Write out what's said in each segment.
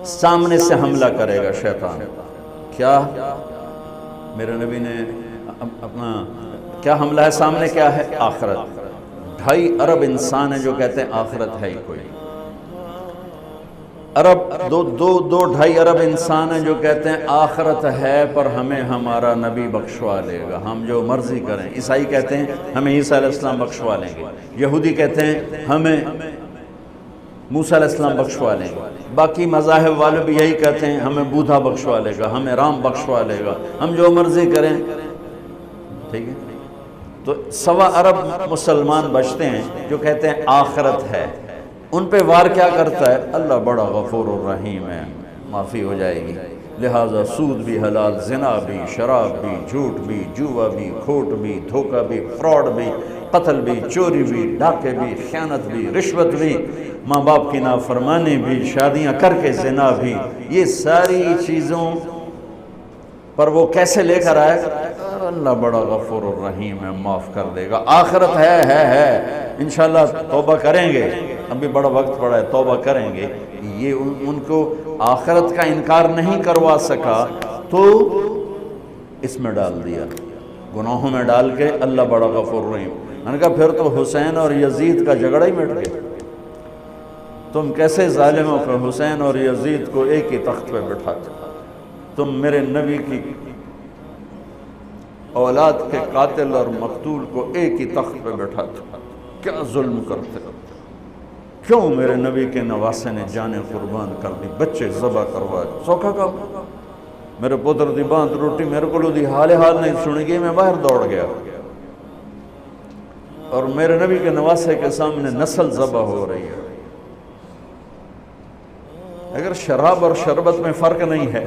سامنے سے حملہ کرے گا شیطان. کیا میرے نبی نے اپنا کیا حملہ ہے سامنے؟ کیا ہے؟ آخرت. 2.5 ارب انسان ہیں جو کہتے ہیں آخرت ہے ہی کوئی. دو 2.5 ارب انسان ہیں جو کہتے ہیں آخرت ہے پر ہمیں ہمارا نبی بخشوا لے گا، ہم جو مرضی کریں. عیسائی کہتے ہیں ہمیں عیسیٰ علیہ السلام بخشوا لیں گے. یہودی کہتے ہیں ہمیں موسیٰ علیہ السلام بخشوا لیں گے. باقی مذاہب والے بھی یہی کہتے ہیں ہمیں بودھا بخشوا لے گا، ہمیں رام بخشوا لے گا، ہم جو مرضی کریں. ٹھیک ہے، تو 1.25 ارب مسلمان بچتے ہیں جو کہتے ہیں آخرت ہے. ان پہ وار کیا کرتا ہے؟ اللہ بڑا غفور الرحیم ہے، معافی ہو جائے گی. لہٰذا سود بھی حلال، زنا بھی، شراب بھی، جھوٹ بھی، جوا بھی، کھوٹ بھی، دھوکہ بھی، فراڈ بھی، قتل بھی، چوری بھی، ڈاکے بھی، خیانت بھی، رشوت بھی، ماں باپ کی نافرمانی بھی، شادیاں کر کے زنا بھی، یہ ساری چیزوں پر وہ کیسے لے کر آئے؟ اللہ بڑا غفور الرحیم ہے، معاف کر دے گا. آخرت ہے انشاءاللہ توبہ کریں گے، ابھی بڑا وقت پڑا ہے، توبہ کریں گے. یہ ان کو آخرت کا انکار نہیں کروا سکا تو اس میں ڈال دیا، گناہوں میں ڈال کے اللہ بڑا غفور الرحیم. میں نے کہا پھر تو حسین اور یزید کا جھگڑا ہی مٹ گیا. تم کیسے ظالم ہو کہ حسین اور یزید کو ایک ہی تخت پہ بٹھاتے؟ تم میرے نبی کی اولاد کے قاتل اور مقتول کو ایک ہی تخت پہ بٹھاتے، کیا ظلم کرتے؟ کیوں میرے نبی کے نواسے نے جانیں قربان کر دی، بچے ذبح کروائے؟ سوکھا کام. میرے پتر دی بانت روٹی میرے کو دی حال نہیں سنی گئی، میں باہر دوڑ گیا. اور میرے نبی کے نواسے کے سامنے نسل ذبح ہو رہی ہے. اگر شراب اور شربت میں فرق نہیں ہے،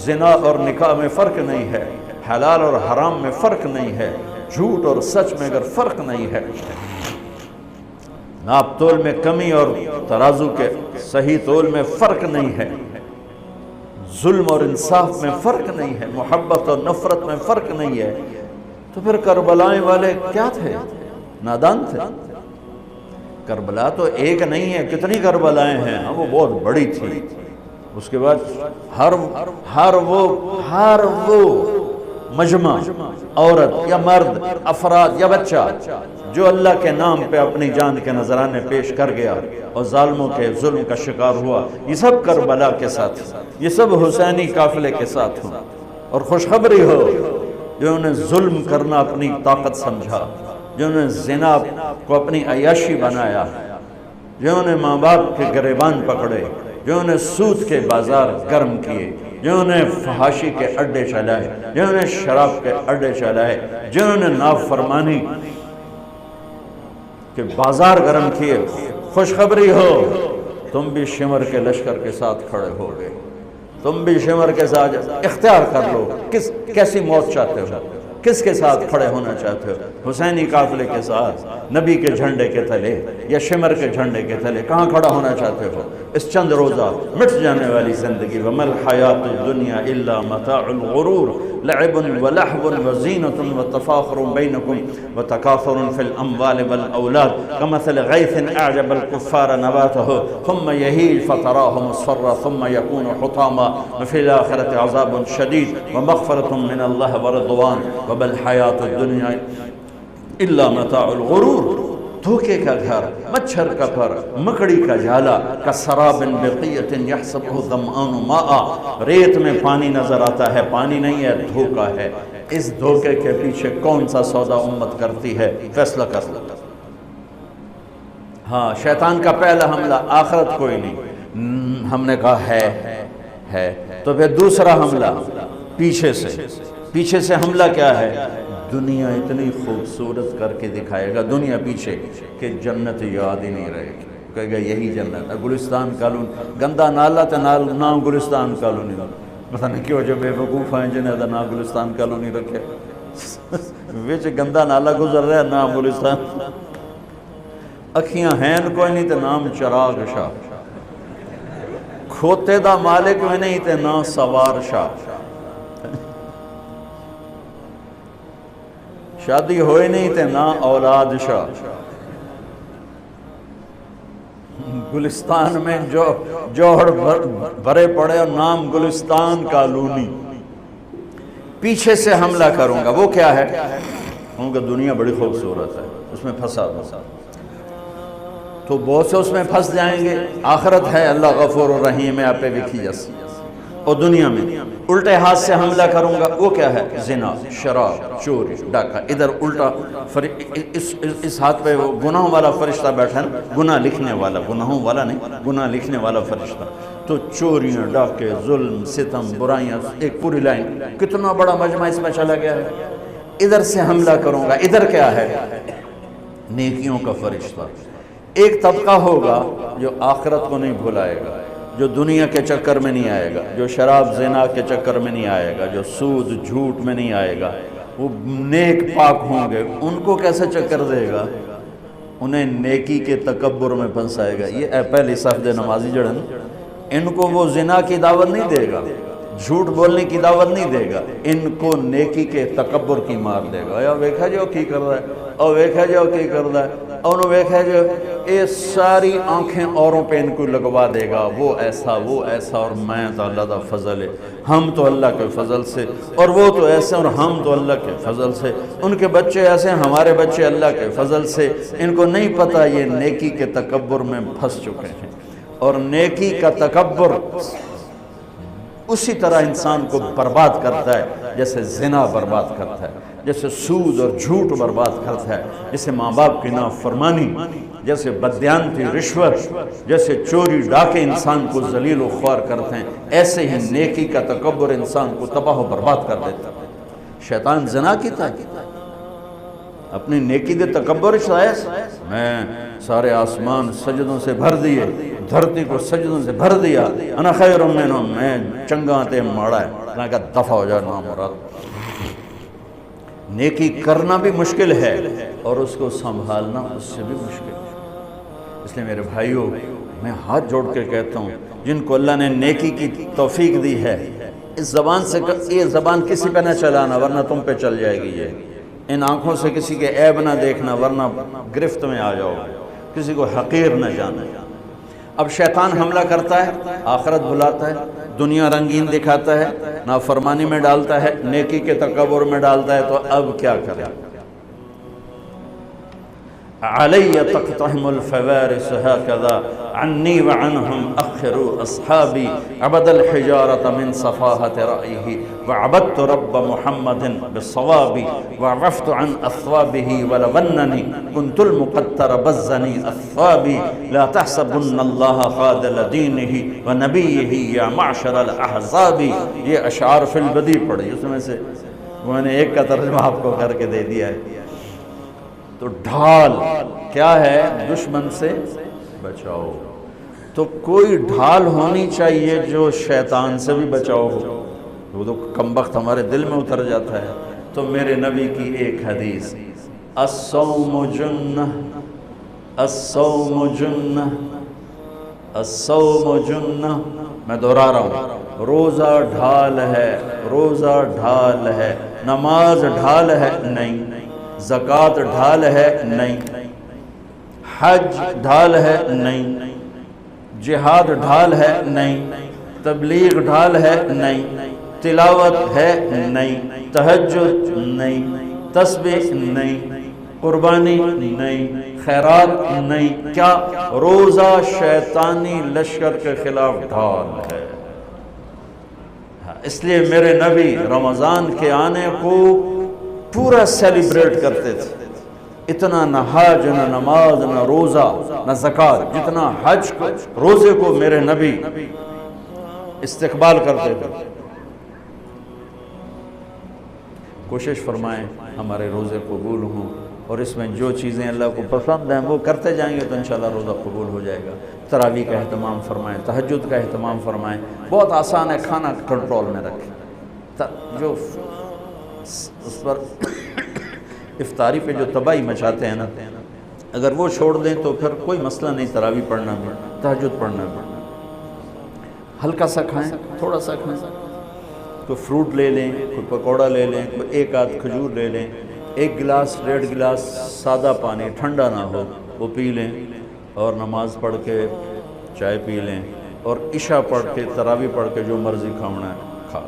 زنا اور نکاح میں فرق نہیں ہے، حلال اور حرام میں فرق نہیں ہے، جھوٹ اور سچ میں اگر فرق نہیں ہے، ناپ تول میں کمی اور ترازو کے صحیح تول میں فرق نہیں ہے، ظلم اور انصاف میں فرق نہیں ہے، محبت اور نفرت میں فرق نہیں ہے، تو پھر کربلائیں والے کیا تھے؟ نادان تھے. کربلا تو ایک نہیں ہے، کتنی کربلائیں ہیں. وہ بہت بڑی تھی. اس کے بعد ہر وہ مجمع، عورت یا مرد، افراد یا بچہ جو اللہ کے نام پہ اپنی جان کے نذرانے پیش کر گیا اور ظالموں کے ظلم کا شکار ہوا، یہ سب کربلا کے ساتھ، یہ سب حسینی قافلے کے ساتھ ہوں. اور خوشخبری ہو جنہوں نے ظلم کرنا اپنی طاقت سمجھا، جنہوں نے زنا کو اپنی عیاشی بنایا، جنہوں نے ماں باپ کے گریبان پکڑے، جنہوں نے سود کے بازار گرم کیے، جنہوں نے فحاشی کے اڈے چلائے، جنہوں نے شراب کے اڈے چلائے، جنہوں نے نافرمانی کے بازار گرم کیے، خوشخبری ہو تم بھی شمر کے لشکر کے ساتھ کھڑے ہو گئے. تم بھی شمر کے ساتھ اختیار کر لو، کیسی موت چاہتے ہو، کس کے ساتھ کھڑے ہونا چاہتے ہو؟ حسینی قافلے کے ساتھ، نبی کے جھنڈے کے تلے یا شمر کے جھنڈے کے تلے؟ کہاں کھڑا ہونا چاہتے ہو؟ اس چند روزہ مٹ جانے والی زندگی. وَمَا الْحَيَاةُ الدُّنْيَا إِلَّا مَتَاعُ الْغُرُورِ لَعِبٌ وَلَهْوٌ وَزِينَةٌ وَتَفَاخُرٌ بَيْنَكُمْ وَتَكَاثُرٌ فِي الْأَمْوَالِ وَالْأَوْلَادِ كَمَثَلِ غَيْثٍ أَعْجَبَ الْكُفَّارَ نَبَاتُهُ ثُمَّ يَهِيجُ فَتَرَاهُ مُصْفَرًّا ثُمَّ يَكُونُ حُطَامًا وَفِي الْآخِرَةِ عَذَابٌ شَدِيدٌ وَمَغْفِرَةٌ مِّنَ اللَّهِ وَرِضْوَانٌ وَمَا الْحَيَاةُ الدُّنْيَا إِلَّا مَتَاعُ الْغُرُورِ. دھوکے کا گھر، مچھر کا گھر، مکڑی کا جالا، کسراب بقیۃ یحسبہ ظمآن ماء، ریت میں پانی نظر آتا ہے، پانی نہیں ہے، دھوکا ہے. اس دھوکے کے پیچھے کون سا سودا امت کرتی ہے؟ فیصلہ کر لو. ہاں، شیطان کا پہلا حملہ آخرت کوئی نہیں، ہم نے کہا ہے. تو پھر دوسرا حملہ پیچھے سے حملہ کیا ہے؟ دنیا اتنی خوبصورت کر کے دکھائے گا، دنیا پیچھے، کہ جنت یاد ہی نہیں رہے گی. کہے گا یہی جنت ہے. گلستان کالونی، گندا نالا تے نام گلستان کالونی. پتہ نہیں کیوں جو بے وقوف ہیں جنہیں دا نام گلستان کالونی رکھے. وچ گندا نالا گزر رہا ہے، نام گلستان. اکھیاں ہیں کوئی نہیں تے نام چراغ شاہ. کھوتے دا مالک میں نہیں تے نام سوار شاہ. شادی ہوئے نہیں تے نہ اولاد شاہ. گلستان میں جو جوہر بھرے پڑے اور نام گلستان کالونی، پیچھے سے حملہ کروں گا، وہ کیا ہے؟ ان کا دنیا بڑی خوبصورت ہے، اس میں پھنسا تو بہت سے اس میں پھنس جائیں گے۔ آخرت ہے اللہ غفور الرحیم ہے، آپ پہ وکھی جیسی، اور دنیا میں الٹے ہاتھ سے حملہ کروں گا، وہ کیا ہے؟ زنا، شراب، چوری، ڈاکہ۔ ادھر الٹا اس ہاتھ پہ وہ گناہوں والا فرشتہ بیٹھا ہے، گناہ لکھنے والا، گناہوں والا نہیں، گناہ لکھنے والا فرشتہ۔ تو چوریاں، ڈاکے، ظلم، ستم، برائیاں، ایک پوری لائن، کتنا بڑا مجمع اس میں چلا گیا ہے۔ ادھر سے حملہ کروں گا، ادھر کیا ہے؟ نیکیوں کا فرشتہ۔ ایک طبقہ ہوگا جو آخرت کو نہیں بھلائے گا، جو دنیا کے چکر میں نہیں آئے گا، جو شراب زنا کے چکر میں نہیں آئے گا، جو سود جھوٹ میں نہیں آئے گا، وہ نیک پاک ہوں گے۔ ان کو کیسے چکر دے گا؟ انہیں نیکی کے تکبر میں پھنسائے گا۔ یہ پہلی صف دے نمازی جڑن، ان کو وہ زنا کی دعوت نہیں دے گا، جھوٹ بولنے کی دعوت نہیں دے گا، ان کو نیکی کے تکبر کی مار دے گا۔ یا ویکھا جو کی کر رہا ہے، اور ویکھا جو کی کر رہا ہے، اور انہوں ویکھا جو یہ ساری آنکھیں اوروں پہ ان کو لگوا دے گا، وہ ایسا، وہ ایسا، اور میں تو اللہ کا فضل ہے، ہم تو اللہ کے فضل سے، اور وہ تو ایسے، اور ہم تو اللہ کے فضل سے، ان کے بچے ایسے، ہمارے بچے اللہ کے فضل سے۔ ان کو نہیں پتہ یہ نیکی کے تکبر میں پھنس چکے ہیں، اور نیکی کا تکبر اسی طرح انسان کو برباد کرتا ہے جیسے زنا برباد کرتا ہے، جیسے سود اور جھوٹ برباد کرتا ہے، جیسے ماں باپ کی نافرمانی، جیسے بددیانتی، رشوت، جیسے چوری ڈاکے انسان کو ذلیل و خوار کرتے ہیں، ایسے ہی نیکی کا تکبر انسان کو تباہ و برباد کر دیتا ہے۔ شیطان زنا کی تھا اپنی نیکی دے تکبر شاید میں سارے آسمان سجدوں سے بھر دیے، دھرتی کو سجدوں سے بھر دیا، انا خیر منہ، میں چنگا تے ماڑا ہے، اللہ کا دفع ہو جائے نامراد۔ نیکی کرنا بھی مشکل ہے اور اس کو سنبھالنا اس سے بھی مشکل ہے۔ اس لیے میرے بھائیوں، میں ہاتھ جوڑ کے کہتا ہوں، جن کو اللہ نے نیکی کی توفیق دی ہے، اس زبان سے یہ زبان کسی پہ نہ چلانا ورنہ تم پہ چل جائے گی۔ یہ ان آنکھوں سے کسی کے عیب نہ دیکھنا ورنہ گرفت میں آ جاؤ، کسی کو حقیر نہ جانا۔ اب شیطان حملہ کرتا ہے، آخرت بھلاتا ہے، دنیا رنگین دکھاتا ہے، نافرمانی میں ڈالتا ہے، نیکی کے تکبر میں ڈالتا ہے، تو اب کیا کرے؟ علی تقتحم الفوارس هكذا عني وعنهم أخروا أصحابي عبد الحجارة من صفاهة رأيه وعبدت رب محمد بالصواب وعفت عن أثوابه ولونني كنت المقتر بزني أثوابي لا تحسبن الله خاذل دينه ونبيه يا معشر الأحزاب۔ یہ اشعار فی البدی پڑھی، اس میں سے میں نے ایک کا ترجمہ آپ کو کر کے دے دیا ہے۔ تو ڈھال کیا ہے؟ دشمن سے بچاؤ۔ تو کوئی ڈھال ہونی چاہیے جو شیطان سے بھی بچاؤ ہو، وہ تو کم وقت ہمارے دل میں اتر جاتا ہے۔ تو میرے نبی کی ایک حدیث، الصوم جنہ، الصوم جنہ، الصوم جنہ، میں دہرا رہا ہوں، روزہ ڈھال ہے، روزہ ڈھال ہے، نماز ڈھال ہے نہیں، زکوٰۃ ڈھال ہے نہیں، حج ڈھال ہے نہیں، جہاد ڈھال ہے نہیں، تبلیغ ڈھال ہے نہیں، تلاوت ہے نہیں، تہجد نہیں، تسبیح نہیں، قربانی نہیں، خیرات نہیں۔ کیا؟ روزہ شیطانی لشکر کے خلاف ڈھال ہے۔ اس لیے میرے نبی رمضان کے آنے کو پورا سیلیبریٹ کرتے تھے، اتنا نہ حج، نہ نماز، نہ روزہ، نہ زکوٰۃ، جتنا حج کو، روزے کو میرے نبی استقبال کرتے تھے۔ کوشش فرمائیں ہمارے روزے قبول ہوں، اور اس میں جو چیزیں اللہ کو پسند ہیں وہ کرتے جائیں گے تو انشاءاللہ روزہ قبول ہو جائے گا۔ تراویح کا اہتمام فرمائیں، تہجد کا اہتمام فرمائیں، بہت آسان ہے، کھانا کنٹرول میں رکھیں۔ جو اس پر افطاری پہ جو تباہی مچاتے ہیں نا، اگر وہ چھوڑ دیں تو پھر کوئی مسئلہ نہیں، تراویح پڑھنا بھی، تہجد پڑھنا بھی، ہلکا سا کھائیں، تھوڑا سا کھائیں، کوئی فروٹ لے لیں، کوئی پکوڑا لے لیں، کوئی ایک آدھ کھجور لے لیں، ایک گلاس 1.5 گلاس سادہ پانی ٹھنڈا نہ ہو وہ پی لیں، اور نماز پڑھ کے چائے پی لیں اور عشاء پڑھ کے تراویح پڑھ کے جو مرضی کھانا ہے کھا،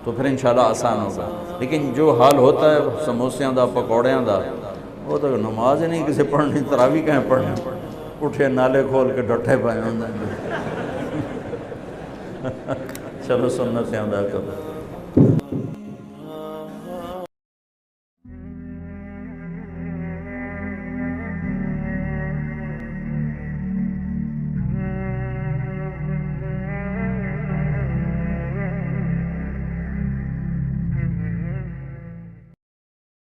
تو پھر انشاءاللہ آسان ہوگا۔ لیکن جو حال ہوتا ہے سموسیاں دا پکوڑیاں دا، وہ تو نماز ہی نہیں کسی پڑھنی، تراویح کہیں پڑھیں، اٹھے نالے کھول کے ڈٹھے پائے ہوں۔ چلو سنتیں ادا کرو۔